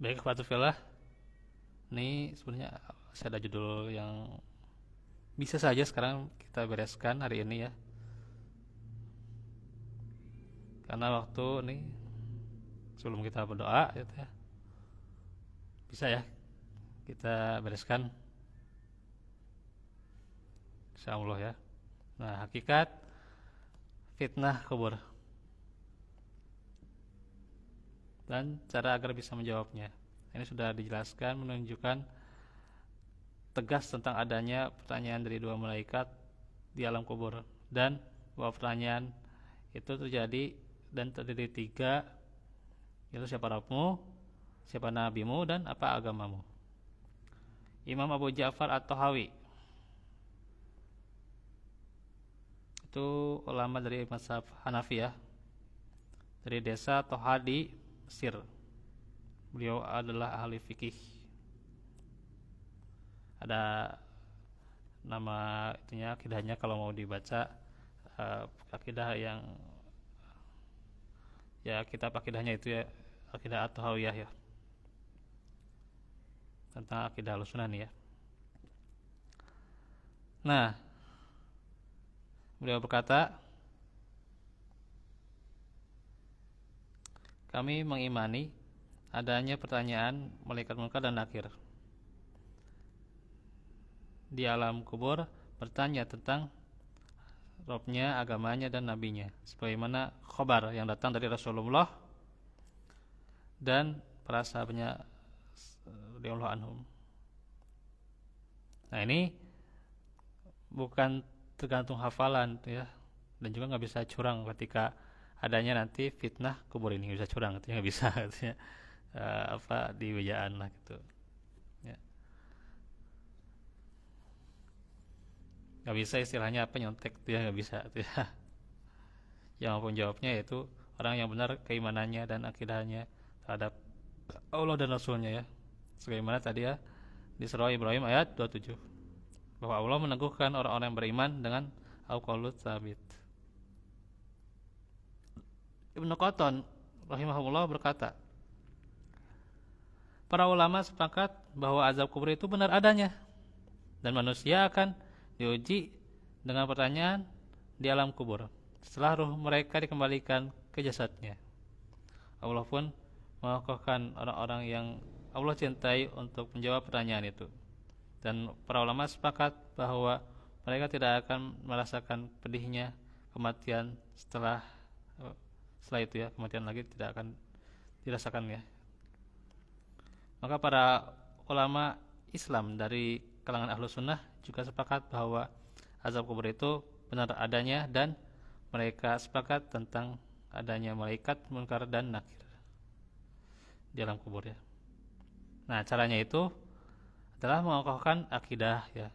Baik, Fatufillah. Ini sebenarnya saya ada judul yang bisa saja sekarang kita bereskan hari ini ya. Karena waktu nih sebelum kita berdoa gitu ya. Bisa ya kita bereskan insyaallah ya. Nah, hakikat fitnah kubur dan cara agar bisa menjawabnya. Ini sudah dijelaskan menunjukkan tegas tentang adanya pertanyaan dari dua malaikat di alam kubur dan bahwa pertanyaan itu terjadi dan terdiri tiga, yaitu siapa Rabbmu, siapa nabimu, dan apa agamamu. Imam Abu Ja'far At-Tahawi itu ulama dari mazhab Hanafi ya, dari desa Toha di Mesir. Beliau adalah ahli fikih. Ada nama itunya, akidahnya kalau mau dibaca, akidah yang ya kitab akidahnya itu ya, akidah At-Tahawiyah ya, tentang akidah Ahlussunnah nih ya. Nah, beliau berkata, kami mengimani adanya pertanyaan malaikat munkar dan nakir di alam kubur, bertanya tentang Robnya, agamanya, dan nabinya, sebagaimana khobar yang datang dari Rasulullah dan para sahabatnya radhiyallahu anhum. Nah, ini bukan tergantung hafalan ya, dan juga nggak bisa curang ketika adanya nanti fitnah kubur ini, nggak bisa curang, itu nggak bisa katanya, apa di wejaan lah gitu ya. Nggak bisa istilahnya apa, nyontek dia nggak bisa gitu ya. Yang mampu jawabnya yaitu orang yang benar keimanannya dan akidahnya terhadap Allah dan Rasulnya ya, sebagaimana tadi ya di surah Ibrahim ayat 27, bahwa Allah meneguhkan orang-orang yang beriman dengan al-qaulut tsabit. Ibnu Qattan rahimahullah berkata, para ulama sepakat bahwa azab kubur itu benar adanya dan manusia akan diuji dengan pertanyaan di alam kubur setelah ruh mereka dikembalikan ke jasadnya. Allah pun mengokohkan orang-orang yang Allah cintai untuk menjawab pertanyaan itu. Dan para ulama sepakat bahwa mereka tidak akan merasakan pedihnya kematian setelah itu ya, kematian lagi tidak akan dirasakan ya. Maka para ulama Islam dari kalangan Ahlus Sunnah juga sepakat bahwa azab kubur itu benar adanya dan mereka sepakat tentang adanya malaikat munkar dan nakir di alam kubur ya. Nah, caranya itu adalah mengokohkan akidah ya,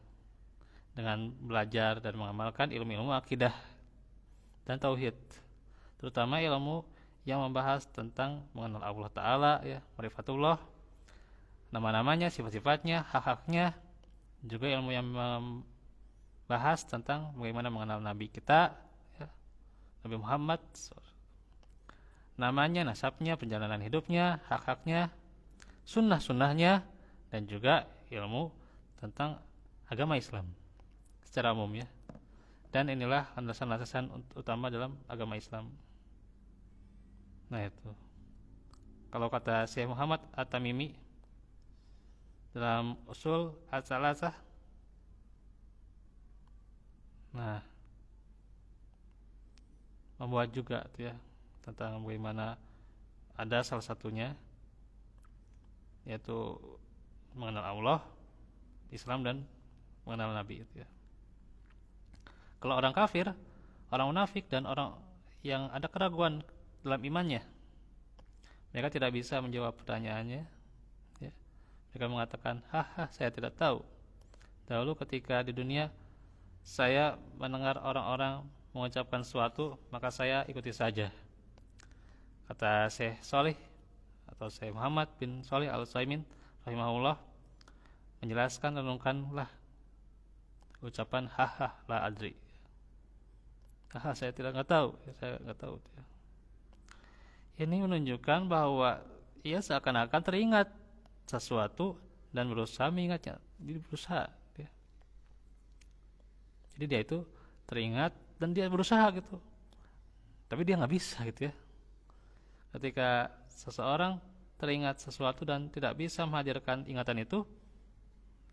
dengan belajar dan mengamalkan ilmu-ilmu akidah dan tauhid, terutama ilmu yang membahas tentang mengenal Allah Ta'ala ya, marifatullah, nama-namanya, sifat-sifatnya, hak-haknya, juga ilmu yang membahas tentang bagaimana mengenal Nabi kita ya, Nabi Muhammad, namanya, nasabnya, perjalanan hidupnya, hak-haknya, sunnah-sunnahnya, dan juga ilmu tentang agama Islam secara umum ya. Dan inilah landasan-landasan utama dalam agama Islam. Nah itu, kalau kata Syekh Muhammad At-Tamimi dalam usul As-Salasah, nah membuat juga tuh ya tentang bagaimana ada salah satunya yaitu mengenal Allah, Islam, dan mengenal Nabi itu ya. Kalau orang kafir, orang munafik, dan orang yang ada keraguan dalam imannya, mereka tidak bisa menjawab pertanyaannya ya. Mereka mengatakan, haha, saya tidak tahu. Dahulu ketika di dunia saya mendengar orang-orang mengucapkan sesuatu, maka saya ikuti saja. Kata Syekh Salih atau Syekh Muhammad bin Salih Al-Utsaimin rahimahullah menjelaskan, renungkanlah ucapan haha la adri. Haha, saya nggak tahu. Ini menunjukkan bahwa ia seakan-akan teringat sesuatu dan berusaha mengingatnya. Dia berusaha ya. Jadi dia itu teringat dan dia berusaha gitu, tapi dia nggak bisa gitu ya. Ketika seseorang teringat sesuatu dan tidak bisa menghadirkan ingatan itu,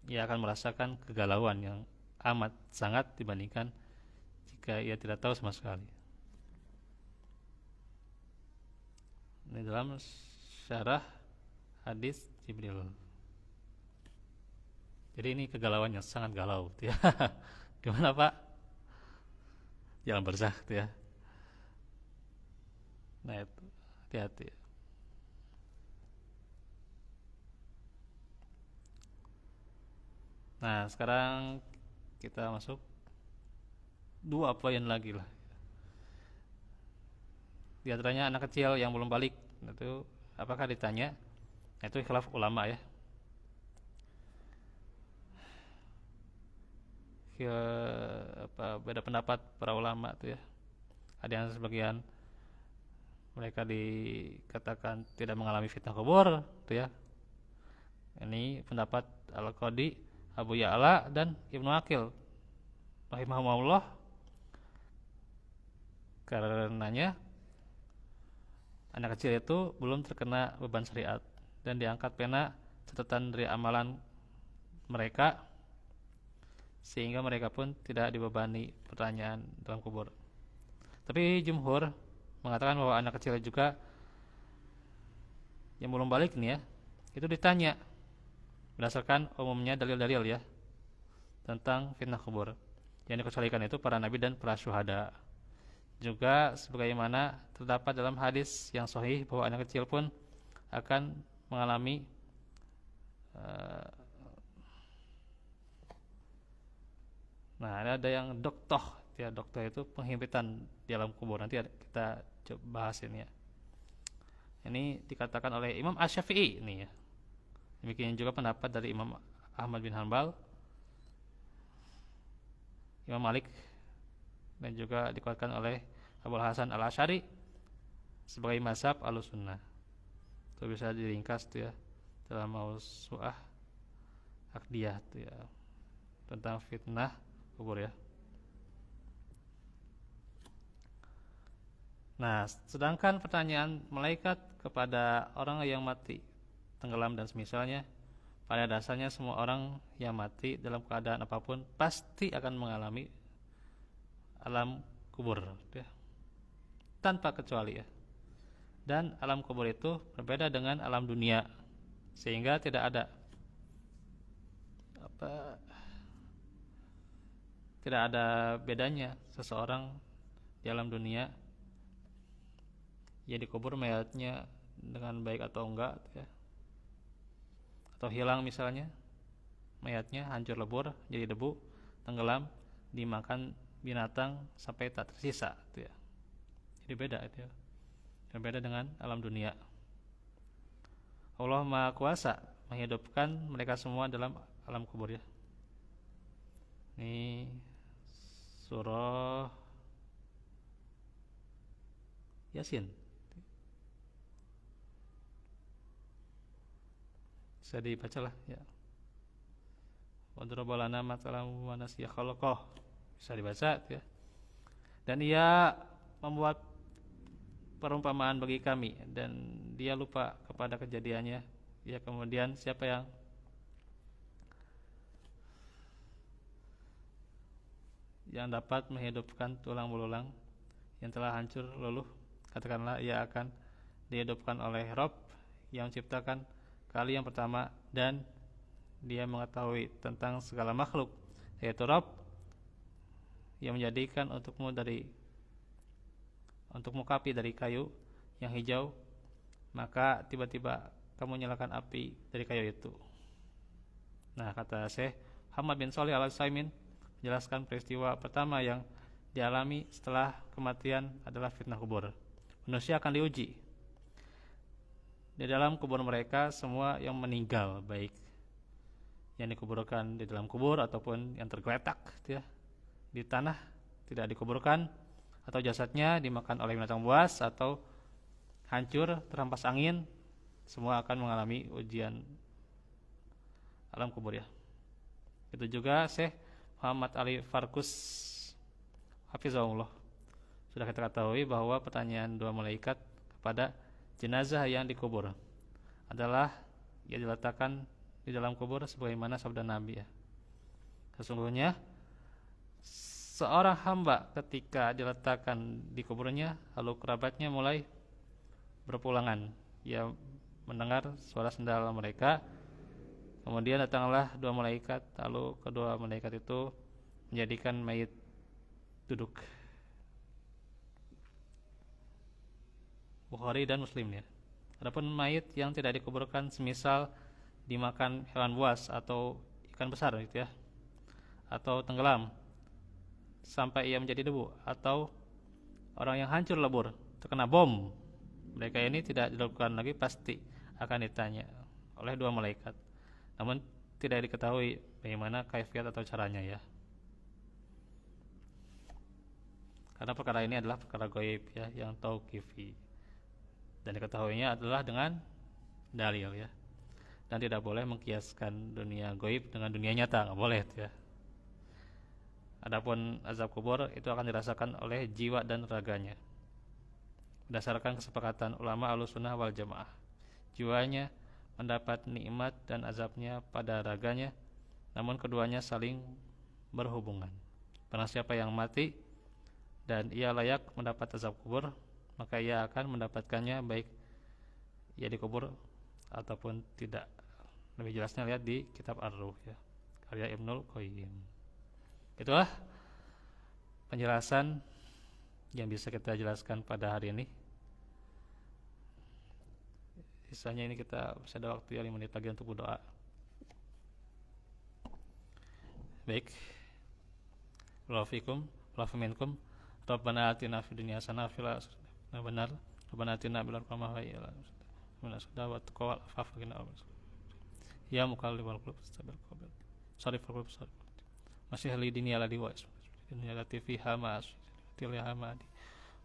ia akan merasakan kegalauan yang amat sangat dibandingkan jika ia tidak tahu sama sekali. Ini dalam syarah hadis Jibril. Jadi ini kegalauan yang sangat galau gitu ya. Gimana Pak? Jangan berzah gitu ya. Nah itu hati-hati. Nah sekarang kita masuk 2 poin lagi lah. Di antaranya anak kecil yang belum balik, itu apakah ditanya? Itu khilaf ulama ya. Beda pendapat para ulama tuh ya. Ada yang sebagian mereka dikatakan tidak mengalami fitnah kubur tuh ya. Ini pendapat Al-Qadi, Abu Ya'la dan Ibnu Aqil rahimahumullah. Karenanya anak kecil itu belum terkena beban syariat dan diangkat pena catatan dari amalan mereka, sehingga mereka pun tidak dibebani pertanyaan dalam kubur. Tapi jumhur mengatakan bahwa anak kecil juga yang belum balik nih ya, itu ditanya berdasarkan umumnya dalil-dalil ya tentang fitnah kubur. Yang dikecualikan itu para nabi dan para syuhada. Juga sebagaimana terdapat dalam hadis yang sahih bahwa anak kecil pun akan mengalami nah ada yang doktoh ya, doktoh itu penghimpitan di alam kubur. Nanti kita coba bahas ini ya. Ini dikatakan oleh Imam Asy-Syafi'i ini ya. Demikian juga pendapat dari Imam Ahmad bin Hanbal, Imam Malik, dan juga dikuatkan oleh Abul Hasan Al-Asy'ari sebagai mazhab Ahlussunnah. Itu bisa diringkas tuh ya dalam Mausu'ah Aqdiyah tuh ya, tentang fitnah kubur ya. Nah, sedangkan pertanyaan malaikat kepada orang yang mati tenggelam dan semisalnya, pada dasarnya semua orang yang mati dalam keadaan apapun pasti akan mengalami alam kubur ya, tanpa kecuali ya. Dan alam kubur itu berbeda dengan alam dunia, sehingga tidak ada bedanya seseorang di alam dunia ya dikubur mayatnya dengan baik atau enggak ya, atau hilang misalnya mayatnya hancur lebur jadi debu, tenggelam, dimakan binatang sampai tak tersisa itu ya. Jadi beda itu ya. Berbeda dengan alam dunia. Allah Maha Kuasa menghidupkan mereka semua dalam alam kubur ya. Ini surah Yasin. Bisa dibaca lah ya. Wadraba lana mathalan wa nasiya khalaqah. Bisa dibaca ya. Dan ia membuat perumpamaan bagi kami dan dia lupa kepada kejadiannya. Ya, kemudian siapa yang dapat menghidupkan tulang belulang yang telah hancur luluh? Katakanlah ia akan dihidupkan oleh Rabb yang menciptakan kali yang pertama dan dia mengetahui tentang segala makhluk, yaitu Rabb yang menjadikan untukmu kapi dari kayu yang hijau, maka tiba-tiba kamu nyalakan api dari kayu itu. Nah, kata Syekh Muhammad bin Shalih Al-Utsaimin menjelaskan peristiwa pertama yang dialami setelah kematian adalah fitnah kubur. Manusia akan diuji di dalam kubur mereka. Semua yang meninggal, baik yang dikuburkan di dalam kubur ataupun yang tergeletak ya, di tanah tidak dikuburkan, atau jasadnya dimakan oleh binatang buas atau hancur terampas angin, Semua akan mengalami ujian alam kubur ya. Itu juga Syekh Muhammad Ali Farkus hafizahullah, sudah kita ketahui bahwa pertanyaan dua malaikat kepada jenazah yang dikubur adalah ia diletakkan di dalam kubur sebagaimana sabda Nabi ya. Sesungguhnya seorang hamba ketika diletakkan di kuburnya, lalu kerabatnya mulai berpulangan. Ia mendengar suara sendal mereka. Kemudian datanglah dua malaikat, lalu kedua malaikat itu menjadikan mayit duduk. Bukhari dan Muslim ya. Adapun mayit yang tidak dikuburkan, semisal dimakan hewan buas atau ikan besar gitu ya, atau tenggelam sampai ia menjadi debu, atau orang yang hancur lebur terkena bom, mereka ini tidak dilakukan lagi, pasti akan ditanya oleh dua malaikat. Namun tidak diketahui bagaimana kaifiat atau caranya ya. Karena perkara ini adalah perkara gaib ya, yang tauqifi. Dan diketahuinya adalah dengan dalil ya. Dan tidak boleh mengkiaskan dunia gaib dengan dunia nyata, enggak boleh ya. Adapun azab kubur itu akan dirasakan oleh jiwa dan raganya. Berdasarkan kesepakatan ulama Ahlussunnah wal Jamaah, jiwanya mendapat nikmat dan azabnya pada raganya, namun keduanya saling berhubungan. Barang siapa yang mati dan ia layak mendapat azab kubur, maka ia akan mendapatkannya baik ia dikubur ataupun tidak. Lebih jelasnya lihat di kitab Ar-Ruh ya, karya Ibnul Qayyim. Itulah penjelasan yang bisa kita jelaskan pada hari ini. Sisanya ini kita bisa ada waktu ya 5 menit lagi untuk berdoa. Baik. Wa'alaikum warahmatullahi. Rabbana atina fid dunya hasanah wa fil akhirati benar. Rabbana atina bil rahmah wa min as-sadaqati wa taqwa afafa gina. Ya muqallibal qulub sabil qabl. Sarif qulub sarif. Masih li dini ala diwa. Dunya lati fiha ma tilha madi.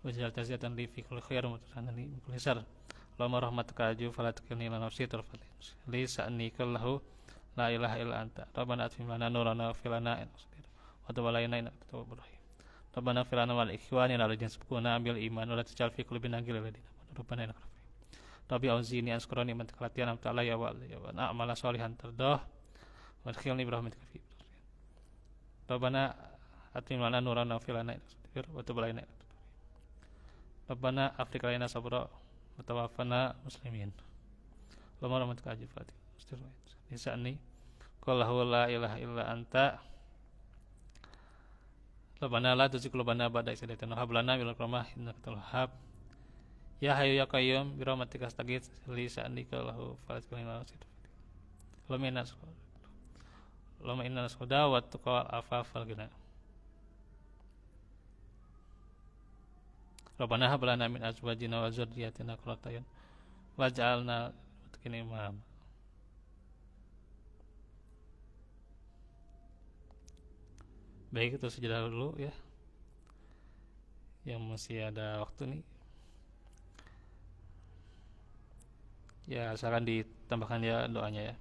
Wa jal taziyatan li fi kulli khair wa tasanni min kulli syarr. Allahumma rahmatuka aju fala takilni ila nafsi tarfat li sa'ni kallahu la ilaha illa anta rabbana atim lana nurana fil lana wa tub alaina innaka tawwabur rahim rabbana fil lana wal ikhwanina alladhina sabaquna bil iman wa la taj'al fi qulubina ghillan lil ladina rabbana innaka rabbi auzini askura ni'mataka allati an'amta alayya wa a'mala sholihan tardah wa adkhilni bi rahmatika fi rabbana atim lana nurana fil lana wa tub alaina rabbana afriq alaina sabra watawafana muslimin. Allahumma rahmatuka ajib fatih nisa'ni qallahu la ilaha illa anta rabbana la tuzigh qulubana ba'da idh hadaytana wa hab lana min ladunka innaka antal wahhab ya hayyu ya qayyum bi rahmatika astaghits li sa'ni qallahu falasqina Allahumma inna nas'aluka wa taqwa afafal ghina. Rabbana hab lana min azwajina wa dzurriyyatina qurrata a'yun waj'alna lil imam. Baik, itu saja dulu ya, yang masih ada waktu nih ya, silakan ditambahkan ya doanya ya.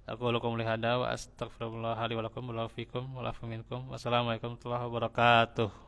Aku lakum lihada wa astaghfirullah li wa lakum wa fikum wa lafu minkum. Wassalamualaikum warahmatullahi wabarakatuh.